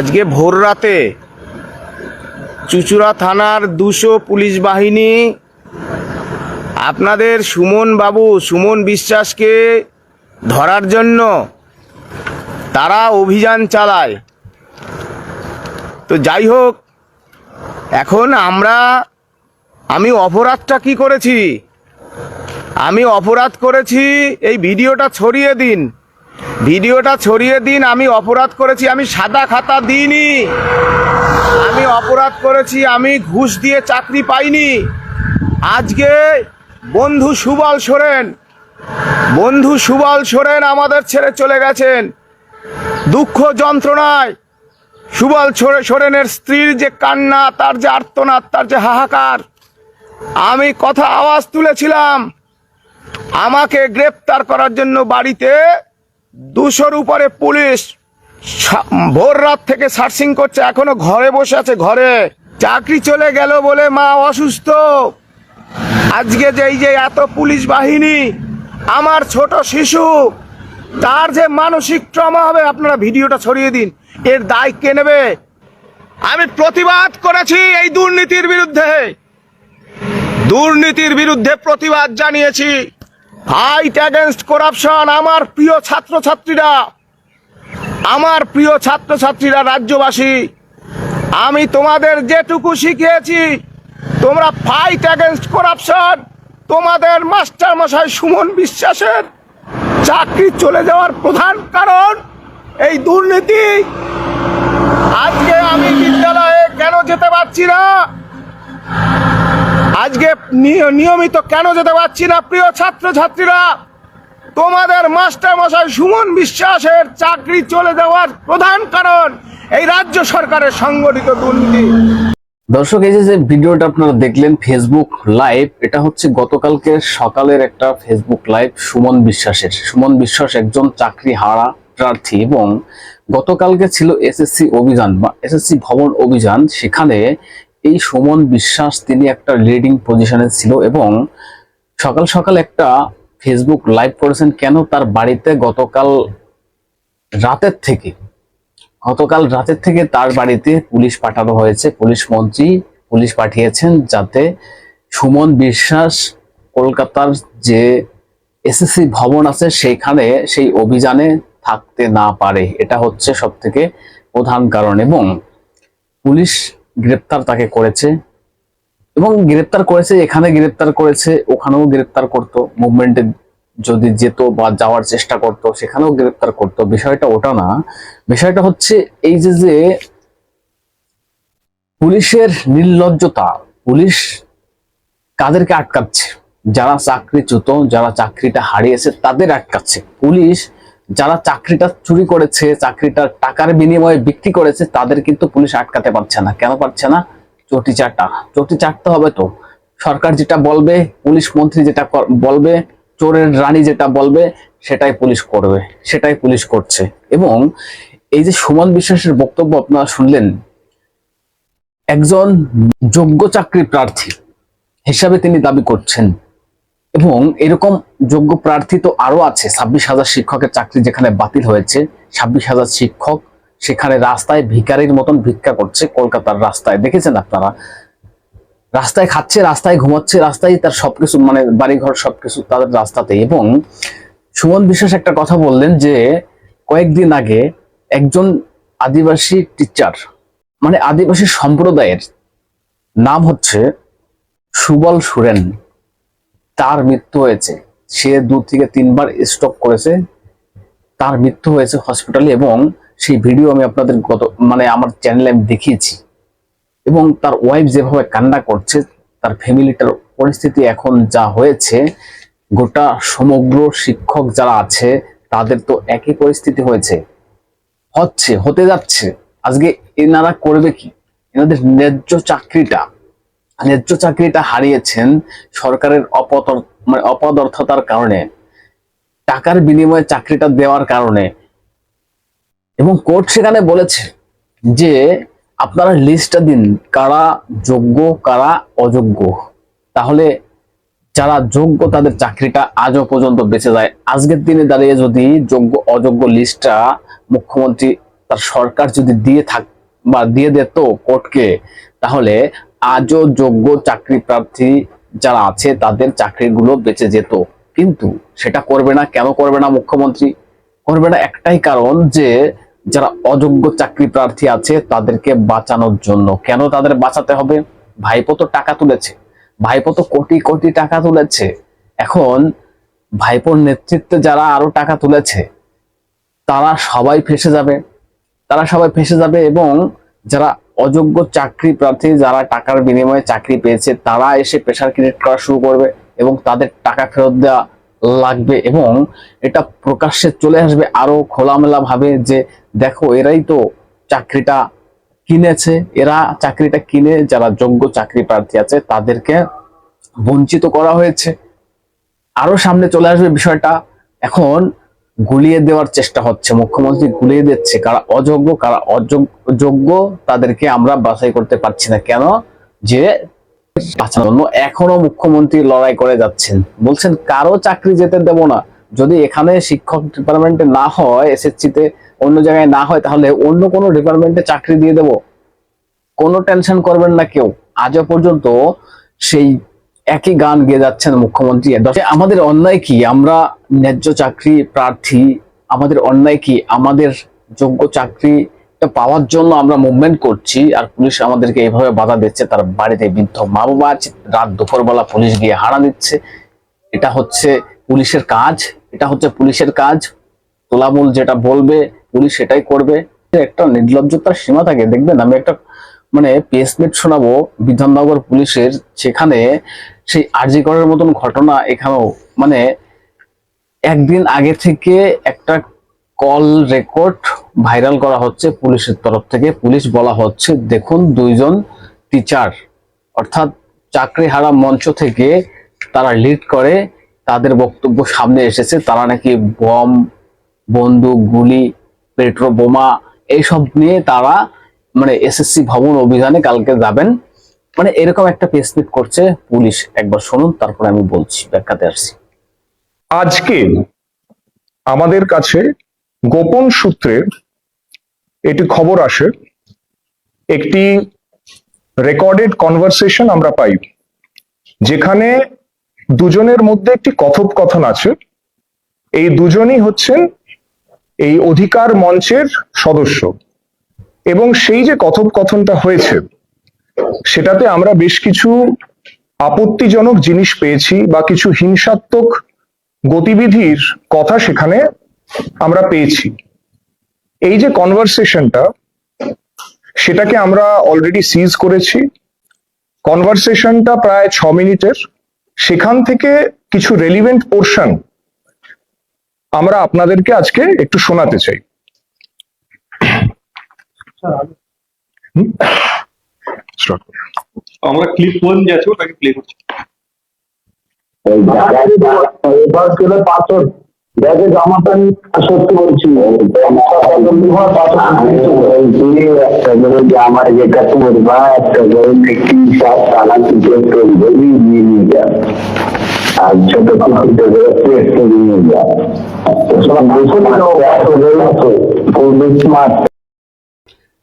আজকে ভোর রাতে চুঁচুড়া থানার 200 পুলিশ বাহিনী আপনাদের সুমন বিশ্বাসকে ধরার জন্য তারা অভিযান চালায়। তো যাই হোক, এখন আমি অপরাধটা কি করেছি? আমি অপরাধ করেছি, এই ভিডিওটা ছড়িয়ে দিন, আমি অপরাধ করেছি। আমি সাদা খাতা দিইনি, আমি অপরাধ করেছি, আমি ঘুষ দিয়ে চাকরি পাইনি। আজকে বন্ধু সুবল সোরেন আমাদের ছেড়ে চলে গেছেন দুঃখ যন্ত্রণায়। সুবল সোরেনের স্ত্রীর যে কান্না, তার যে আর্তনাদ, তার যে হাহাকার, আমি আওয়াজ তুলেছিলাম। আমাকে গ্রেপ্তার করার জন্য বাড়িতে 200-র উপরে পুলিশ ভোর রাত থেকে সার্চিং করছে, এখনো ঘরে বসে আছে। ঘরে চাকরি চলে গেল বলে মা অসুস্থ। আজকে যে এত পুলিশ বাহিনী, আমার ছোট শিশু, তার যে মানসিক ট্রমা হবে। আপনারা ভিডিওটা ছড়িয়ে দিন, এর দায় কে নেবে? আমি প্রতিবাদ করেছি এই দুর্নীতির বিরুদ্ধে প্রতিবাদ জানিয়েছি। Fight against corruption. আমার প্রিয় ছাত্রছাত্রীরা, রাজ্যবাসী, আমি তোমাদের যেটুকু শিখিয়েছি, তোমরা ফাইট অ্যাগেনস্ট করাপশন। তোমাদের মাস্টার মশাই সুমন বিশ্বাসের চাকরি চলে যাওয়ার প্রধান কারণ এই দুর্নীতি। আজকে আমি বিদ্যালয়ে কেন যেতে পারছি না? আজকে নিয়মিত কেন যেতে পারছি না? প্রিয় ছাত্রছাত্রীরা, তোমাদের মাস্টার মশাই সুমন বিশ্বাসের চাকরি চলে যাওয়ার প্রধান কারণ এই রাজ্য সরকারের সংগঠিত দুর্নীতি। দর্শক, এই যে ভিডিওটা আপনারা দেখলেন ফেসবুক লাইভ, এটা হচ্ছে গতকালকে সকালের একটা ফেসবুক লাইভ সুমন বিশ্বাস একজন চাকরি হারা প্রার্থী, এবং গতকালকে ছিল এসএসসি অভিযান বা এসএসসি ভবন অভিযান। সেখানে এই সুমন বিশ্বাস তিনি একটা লিডিং পজিশনে ছিল, এবং সকাল সকাল একটা ফেসবুক লাইভ করেছেন। কেন? তার বাড়িতে গতকাল রাতের থেকে তার বাড়িতে পুলিশ পাঠানো হয়েছে। পুলিশ পাঠিয়েছেন যাতে সুমন বিশ্বাস কলকাতার যে এসএসসি ভবন আছে সেখানে সেই অভিযানে থাকতে না পারে। এটা হচ্ছে সব থেকে প্রধান কারণ, এবং পুলিশ গ্রেপ্তার তাকে করেছে, এবং এখানে গ্রেপ্তার করেছে, ওখানেও গ্রেপ্তার করতো। মুভমেন্টে যদি যেত বা যাওয়ার চেষ্টা করত সেখানেও গ্রেপ্তার করত। বিষয়টা ওটা না, বিষয়টা হচ্ছে এই যে পুলিশের নির্লজ্জতা। পুলিশ কাদেরকে আটকাচ্ছে? যারা চাকরিচ্যুত, যারা চাকরিটা হারিয়েছে তাদের আটকাচ্ছে। পুলিশ যারা চাকরিটা চুরি করেছে, চাকরিটা টাকার বিনিময়ে বিক্রি করেছে, তাদের কিন্তু পুলিশ আটকাতে পারছে না। কেন পারছে না? চটি চাটতে হবে। তো সরকার যেটা বলবে, পুলিশ মন্ত্রী যেটা বলবে, চোরের রানী যেটা বলবে, সেটাই পুলিশ করবে, সেটাই পুলিশ করছে। এবং এই যে সুমন বিশ্বাসের বক্তব্য আপনারা শুনলেন, একজন যোগ্য চাকরি প্রার্থী হিসাবে তিনি দাবি করছেন, এবং এরকম যোগ্য প্রার্থী তো আরো আছে। 26,000 শিক্ষকের চাকরি যেখানে বাতিল হয়েছে, 26,000 শিক্ষক সেখানে রাস্তায় ভিখারির মতন ভিক্ষা করছে। কলকাতার রাস্তায় দেখেছেন আপনারা, রাস্তায় খাচ্ছে, রাস্তায় ঘুমাচ্ছে, রাস্তায় তার সবকিছু, মানে বাড়িঘর সবকিছু তাদের রাস্তাতে। এবং সুমন বিশ্বাস একটা কথা বললেন যে কয়েকদিন আগে একজন আদিবাসী টিচার, মানে আদিবাসী সম্প্রদায়ের, নাম হচ্ছে সুবল সোরেন, তার মৃত্যু হয়েছে। সে 2 থেকে 3 বার স্ট্রোক করেছে, তার মৃত্যু হয়েছে হসপিটালে। এবং সেই ভিডিও আমি আপনাদের আমার চ্যানেলে আমি দেখিয়েছি। এবং তার ওয়াইফ যেভাবে কান্না করছে, তার ফ্যামিলিটার পরিস্থিতি এখন যা হয়েছে, গোটা সমগ্র শিক্ষক যারা আছে তাদের তো একই পরিস্থিতি হতে যাচ্ছে। আজকে এনারা করবে কি? এনাদের ন্যায্য চাকরিটা হারিয়েছেন সরকারের অপদার্থতার কারণে, টাকার বিনিময়ে চাকরিটা দেওয়ার কারণে। এবং কোর্ট সেখানে বলেছে যে আপনারা লিস্টটা দিন, কারা যোগ্য কারা অযোগ্য। তাহলে যারা যোগ্য তাদের চাকরিটা আজও পর্যন্ত বেঁচে যায়। আজকের দিনে দাঁড়িয়ে যদি যোগ্য অযোগ্য লিস্টটা মুখ্যমন্ত্রী তার সরকার যদি দিয়ে দিয়ে দিত কোর্টকে, তাহলে আজও যোগ্য চাকরি প্রার্থী যারা আছে তাদের চাকরিগুলো বেঁচে যেত। কিন্তু সেটা করবে না। কেন করবে না মুখ্যমন্ত্রী? করবে না একটাই কারণ, যে যারা অযোগ্য চাকরি প্রার্থী আছে তাদেরকে বাঁচানোর জন্য। কেন তাদের বাঁচাতে হবে? ভাইপো তো টাকা তুলেছে, ভাইপো তো কোটি কোটি টাকা তুলেছে। এখন ভাইপোর নেতৃত্বে যারা আরো টাকা তুলেছে তারা সবাই ফেঁসে যাবে, এবং যারা অযোগ্য চাকরি প্রার্থী, যারা টাকার বিনিময়ে চাকরি পেয়েছে, তারা এসে প্রেসার ক্রিয়েট করা শুরু করবে এবং তাদের টাকা ফেরত দেওয়া লাগবে। এবং এটা প্রকাশ্যে চলে আসবে আরো খোলামেলা ভাবে, যে দেখো এরাই তো চাকরিটা কিনেছে, এরা চাকরিটা কিনে যারা যোগ্য চাকরি প্রার্থী আছে তাদেরকে বঞ্চিত করা হয়েছে। আরো সামনে চলে আসবে বিষয়টা। এখন গুলিয়ে দেওয়ার চেষ্টা হচ্ছে, মুখ্যমন্ত্রী গুলিয়ে দিচ্ছে কারা অযোগ্য কারা অযোগ্য, তাদেরকে আমরা বাছাই করতে পারছি না। কেন? যে বাঁচানোর জন্য এখনো মুখ্যমন্ত্রী লড়াই করে যাচ্ছেন, বলছেন কারো চাকরি যেতে দেব না। যদি এখানে শিক্ষক ডিপার্টমেন্টে না হয়, এসএসসি তে অন্য জায়গায় না হয়, তাহলে অন্য কোনো ডিপার্টমেন্টে চাকরি দিয়ে দেব, কোনো টেনশন করবেন না কেউ। আজও পর্যন্ত সেই একই গান গেয়ে যাচ্ছেন মুখ্যমন্ত্রী। আমাদের অন্যায় কি? আমরা ন্যায্য চাকরি প্রার্থী, আমাদের অন্যায় কি? আমাদের যোগ্য চাকরি পাওয়ার জন্য আমরা মুভমেন্ট করছি, আর পুলিশ আমাদেরকে এইভাবে বাধা দিচ্ছে। তার বাড়িতে বৃদ্ধ মা বাবা আছে, রাত দুপুরবেলা পুলিশ গিয়ে হানা দিচ্ছে। এটা হচ্ছে পুলিশের কাজ, এটা হচ্ছে পুলিশের কাজ। তোলামূল যেটা বলবে পুলিশ সেটাই করবে। একটা নির্লজ্জতার সীমা থাকে। দেখবেন, আমি একটা প্রেসমিট শোনাবো বিধাননগর পুলিশের, সেখানে সেই আরজি করের মতন ঘটনা এখানেও একদিন আগে থেকে একটা কল রেকর্ড ভাইরাল করা হচ্ছে পুলিশের তরফ থেকে। পুলিশ বলা হচ্ছে, দেখুন দুইজন টিচার, অর্থাৎ চাকরি হারা মঞ্চ থেকে তারা লিড করে, তাদের বক্তব্য সামনে এসেছে, তারা নাকি বম, বন্দুক, গুলি, পেট্রো বোমা এইসব নিয়ে তারা এসএসসি ভবন অভিযানে কালকে যাবেন। এরকম একটা প্রেসমিট করছে পুলিশ। একবার শুনুন, তারপরে আমি বলছি, ব্যাখ্যাতে আসছি। আজকে আমাদের কাছে গোপন সূত্রে এটি খবর আসে, একটি রেকর্ডেড কনভারসেশন আমরা পাই, যেখানে দুজনের মধ্যে একটি কথোপকথন আছে। এই দুজনই হচ্ছেন এই অধিকার মঞ্চের সদস্য, এবং সেই যে কথোপকথনটা হয়েছে সেটাতে আমরা বেশ কিছু আপত্তিজনক জিনিস পেয়েছি, বা কিছু হিংসাত্মক গতিবিধির কথা সেখানে আমরা পেয়েছি। এই যে কনভারসেশনটা, সেটাকে আমরা অলরেডি সিজ করেছি। কনভারসেশনটা প্রায় 6 মিনিটের। সেখান থেকে কিছু রেলিভেন্ট পোর্শন আমরা আপনাদেরকে আজকে একটু শোনাতে চাই। আমরা ক্লিপ 1 যে আছে ওটাকে প্লে করছি। দেখে জামা প্যান্ট সত্যি বলছি একটা আমার যেটা করবা একটা টানা কিছু নিয়ে যা, আর ছোট নিয়ে যা।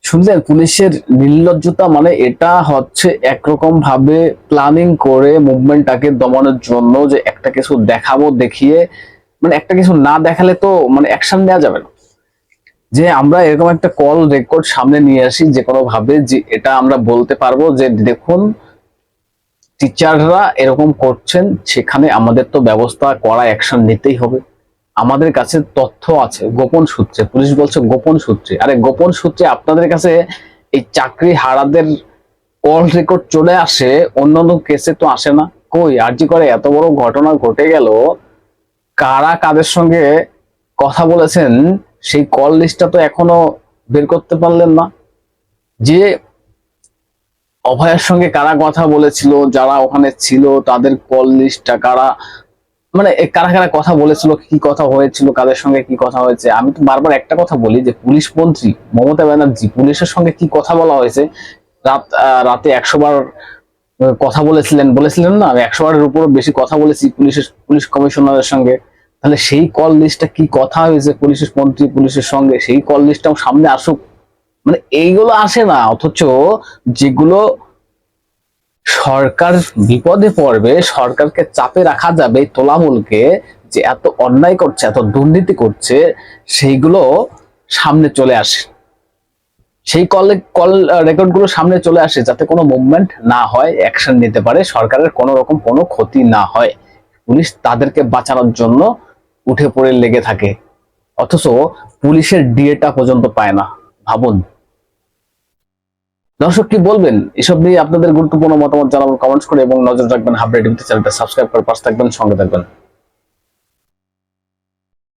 শুনলেন পুলিশের নির্লজ্জতা? এটা হচ্ছে একরকম ভাবে প্ল্যানিং করে মুভমেন্টটাকে দমানোর জন্য, যে একটা কিছু দেখাবো, দেখিয়ে একটা কিছু না দেখালে তো অ্যাকশন নেওয়া যাবে না। যে আমরা এরকম একটা কল রেকর্ড সামনে নিয়ে আসি যে কোনো ভাবে, যে এটা আমরা বলতে পারবো যে দেখুন টিচাররা এরকম করছেন, সেখানে আমাদের তো ব্যবস্থা করা, অ্যাকশন নিতেই হবে। আমাদের কাছে তথ্য আছে গোপন সূত্রে, পুলিশ বলছে গোপন সূত্রে। আরে গোপন সূত্রে আপনাদের কাছে এই চাকরি হারাদের কল রেকর্ড চলে আসে, অন্যান্য কেসে তো আসে না। কই, আরজি করে এত বড় ঘটনা ঘটে গেল, কারা কাদের সঙ্গে কথা বলেছেন সেই কল লিস্টটা তো এখনো বের করতে পারলেন না। যে অভয়ের সঙ্গে কারা কথা বলেছিল, যারা ওখানে ছিল তাদের কল লিস্টটা, কারা কারা কারা কথা বলেছিল, কি কথা হয়েছিল, কাদের সঙ্গে কি কথা হয়েছে। আমি তো বারবার একটা কথা বলি যে পুলিশ মন্ত্রী মমতা ব্যানার্জি পুলিশের সঙ্গে কি কথা বলা হয়েছে, রাতে 100 বার কথা বলেছিলেন না? আমি 100 বারের উপরও বেশি কথা বলেছি পুলিশ কমিশনারের সঙ্গে। তাহলে সেই কল লিস্টটা কি কথা হয়েছে পুলিশের মন্ত্রী পুলিশের সঙ্গে, সেই কল লিস্টটাও সামনে আসুক। মানে এইগুলো আসে না, অথচ যেগুলো সরকার বিপদে পড়বে, সরকারকে চাপে রাখা যাবে, তোলামূলকে যে এত অন্যায় করছে, এত দুর্নীতি করছে, সেইগুলো সামনে চলে আসে। সেই কল রেকর্ড গুলো সামনে চলে আসে যাতে কোনো মুভমেন্ট না হয়, অ্যাকশন নিতে পারে, সরকারের কোনো রকম কোনো ক্ষতি না হয়। পুলিশ তাদেরকে বাঁচানোর জন্য উঠে পড়ে লেগে থাকে, অথচ পুলিশের ডিএটা পর্যন্ত পায় না। ভাবুন। দর্শক কি বলবেন এসব নিয়ে? আপনাদের গুরুত্বপূর্ণ মতামত জানাবেন কমেন্টস করে এবং নজর রাখবেন হাবড়ে টিভিতে, চ্যানেলটা সাবস্ক্রাইব করে পাশে থাকবেন, সঙ্গে থাকবেন।